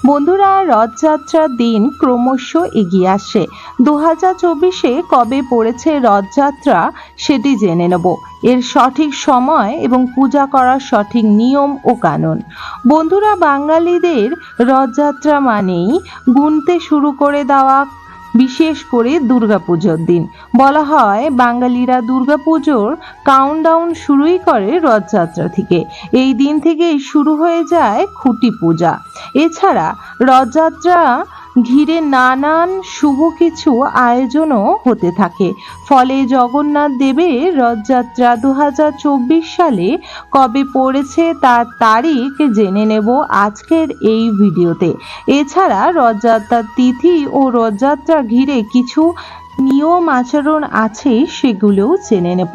বন্ধুরা, রথযাত্রার দিন ক্রমশ এগিয়ে আসছে। 2024-এ কবে পড়েছে রথযাত্রা সেটি জেনে নেব, এর সঠিক সময় এবং পূজা করার সঠিক নিয়ম ও কানুন। বন্ধুরা, বাঙালিদের রথযাত্রা মানেই গুনতে শুরু করে দেওয়া, বিশেষ করে দুর্গাপুজোর দিন। বলা হয় বাঙালিরা দুর্গাপুজোর কাউন্টডাউন শুরুই করে রথযাত্রা থেকে। এই দিন থেকেই শুরু হয়ে যায় খুঁটি পূজা। এছাড়া রথযাত্রা ঘিরে নানান শুভ কিছু আয়োজনও হতে থাকে। ফলে জগন্নাথ দেবের রথযাত্রা 2024 সালে কবে পড়েছে তার তারিখ জেনে নেব আজকের এই ভিডিওতে। এছাড়া রথযাত্রার তিথি ও রথযাত্রা ঘিরে কিছু নিয়ম আচরণ আছে, সেগুলোও জেনে নেব।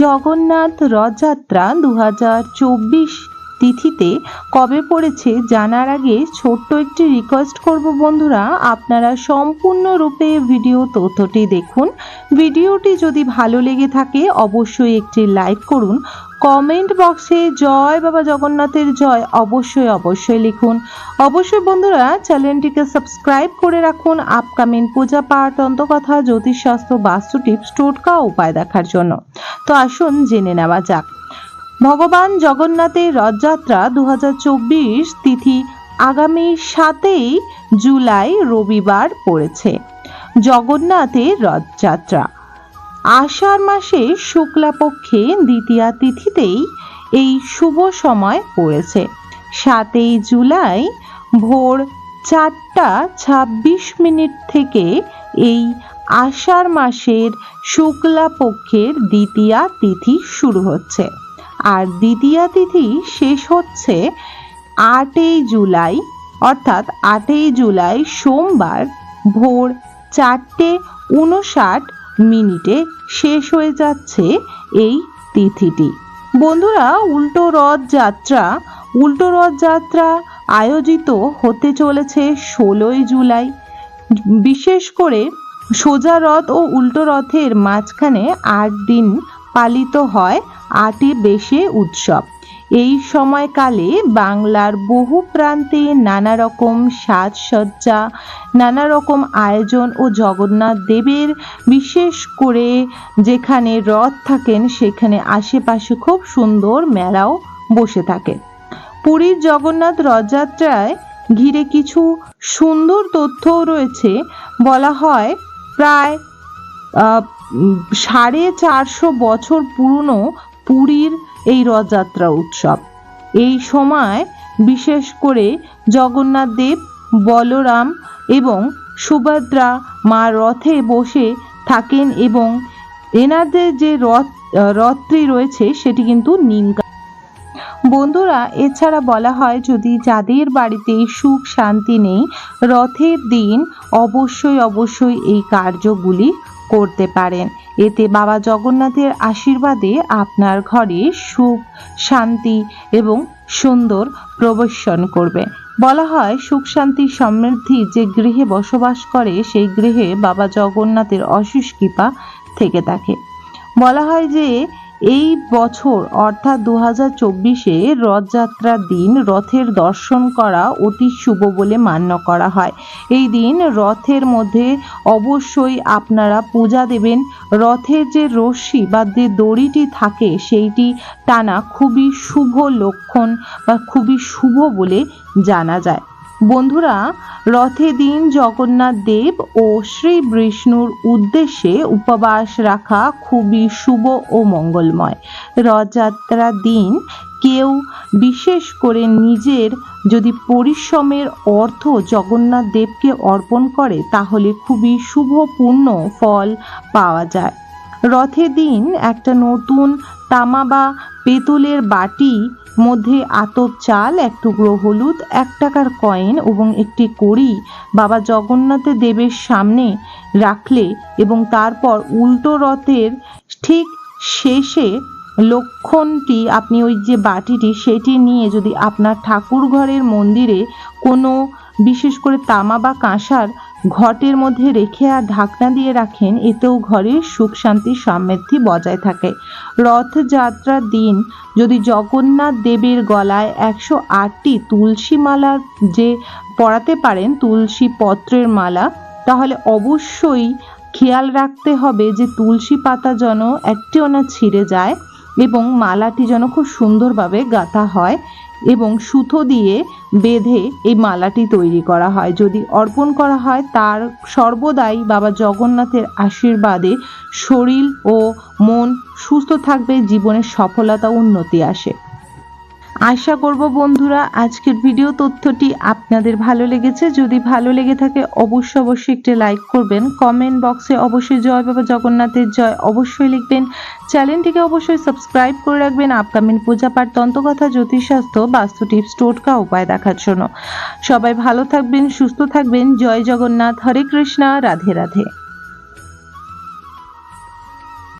জগন্নাথ রথযাত্রা 2024 তিথিতে কবে পড়েছে জানার আগে ছোট্ট একটি রিকোয়েস্ট করব বন্ধুরা, আপনারা সম্পূর্ণরূপে ভিডিও তথ্যটি দেখুন। ভিডিওটি যদি ভালো লেগে থাকে অবশ্যই একটি লাইক করুন। কমেন্ট বক্সে জয় বাবা জগন্নাথের জয় অবশ্যই লিখুন। অবশ্যই বন্ধুরা চ্যানেলটিকে সাবস্ক্রাইব করে রাখুন আপকামিং পূজা পাঠ, তন্ত্রকথা, জ্যোতিষশাস্ত্র, বাস্তু টিপস, টোটকা উপায় দেখার জন্য। তো আসুন জেনে নেওয়া যাক। ভগবান জগন্নাথের রথযাত্রা 2024 তিথি আগামী 7 জুলাই রবিবার পড়েছে। জগন্নাথের রথযাত্রা আষাঢ় মাসে শুক্লাপক্ষে দ্বিতীয়া তিথিতেই এই শুভ সময় পড়েছে। 7 জুলাই ভোর 4:26 থেকে এই আষাঢ় মাসের শুক্লাপক্ষের দ্বিতীয়া তিথি শুরু হচ্ছে, আর দ্বিতীয়া তিথি শেষ হচ্ছে 8 জুলাই, অর্থাৎ 8 জুলাই সোমবার ভোর 4:59 শেষ হয়ে যাচ্ছে এই তিথিটি। বন্ধুরা, উল্টো রথযাত্রা আয়োজিত হতে চলেছে 16 জুলাই। বিশেষ করে সোজা রথ ও উল্টো রথের মাঝখানে 8 দিন পালিত হয় 8টি বেশে উৎসব। এই সময়কালে বাংলার বহু প্রান্তে নানা রকম সাজসজ্জা, নানা রকম আয়োজন ও জগন্নাথ দেবের বিশেষ করে যেখানে রথ থাকেন সেখানে আশেপাশে খুব সুন্দর মেলাও বসে থাকে। পুরীর জগন্নাথ রথযাত্রায় ঘিরে কিছু সুন্দর তথ্যও রয়েছে। বলা হয় প্রায় 450 বছর পুরনো পুরীর এই রথযাত্রা উৎসব। এই সময় বিশেষ করে জগন্নাথ দেব, বলরাম এবং সুভদ্রা মা রথে বসে থাকেন এবং এনাদের যে রথটি রয়েছে সেটি কিন্তু নিম। বন্ধুরা, এছাড়া বলা হয় যদি যাদের বাড়িতে সুখ শান্তি নেই, রথের দিন অবশ্যই এই কার্যগুলি করতে পারেন। এতে বাবা জগন্নাথের আশীর্বাদে আপনার ঘরে সুখ শান্তি এবং সুন্দর প্রবেশন করবে। বলা হয় সুখ শান্তি সমৃদ্ধি যে গৃহে বসবাস করে সেই গৃহে বাবা জগন্নাথের অশেষ কৃপা থেকে থাকে। বলা হয় যে এই বছর অর্থাৎ 2024-এ রথযাত্রার দিন রথের দর্শন করা অতি শুভ বলে মান্য করা হয়। এই দিন রথের মধ্যে অবশ্যই আপনারা পূজা দেবেন। রথের যে রশ্মি বা যে দড়িটি থাকে সেইটি টানা খুবই শুভ লক্ষণ বা খুবই শুভ বলে জানা যায়। বন্ধুরা, রথে দিন জগন্নাথ দেব ও শ্রী বিষ্ণুর উদ্দেশ্যে উপবাস রাখা খুবই শুভ ও মঙ্গলময়। রথযাত্রার দিন কেউ বিশেষ করে নিজের যদি পরিশ্রমের অর্থ জগন্নাথ দেবকে অর্পণ করে তাহলে খুবই শুভপূর্ণ ফল পাওয়া যায়। রথের দিন একটা নতুন তামা বা পেতলের বাটি মধ্যে আতপ চাল, 1 টুকরো হলুদ, 1 টাকার কয়েন এবং একটি কড়ি বাবা জগন্নাথ দেবের সামনে রাখলে এবং তারপর উল্টো রথের ঠিক শেষে লক্ষণটি আপনি ওই যে বাটিটি সেটি নিয়ে যদি আপনার ঠাকুর ঘরের মন্দিরে কোনো বিশেষ করে তামা বা কাঁসার ঘটের মধ্যে রেখে আর ঢাকনা দিয়ে রাখেন, এতেও ঘরে সুখ শান্তি সমৃদ্ধি বজায় থাকে। রথযাত্রার দিন যদি জগন্নাথ দেবের গলায় 108টি তুলসী মালা যে পরাতে পারেন, তুলসী পত্রের মালা, তাহলে অবশ্যই খেয়াল রাখতে হবে যে তুলসী পাতা যেন একটিও না ছিঁড়ে যায় এবং মালাটি যেন খুব সুন্দরভাবে গাঁথা হয় এবং সুতো দিয়ে বেঁধে এই মালাটি তৈরি করা হয়। যদি অর্পণ করা হয়, তার সর্বদাই বাবা জগন্নাথের আশীর্বাদে শরীর ও মন সুস্থ থাকবে, জীবনের সফলতা উন্নতি আসে। আশা করব বন্ধুরা আজকের ভিডিও তথ্যটি আপনাদের ভালো লেগেছে। যদি ভালো লেগে থাকে অবশ্যই একটি লাইক করবেন, কমেন্ট বক্সে অবশ্যই জয় বাবা জগন্নাথের জয় অবশ্যই লিখবেন, চ্যানেলটিকে অবশ্যই সাবস্ক্রাইব করে রাখবেন আপকামিং পূজাপাঠ, তন্ত্রকথা, জ্যোতিষশাস্ত্র, বাস্তু টিপস, টোটকা উপায় দেখার জন্য। সবাই ভালো থাকবেন, সুস্থ থাকবেন। জয় জগন্নাথ, হরে কৃষ্ণা, রাধে রাধে।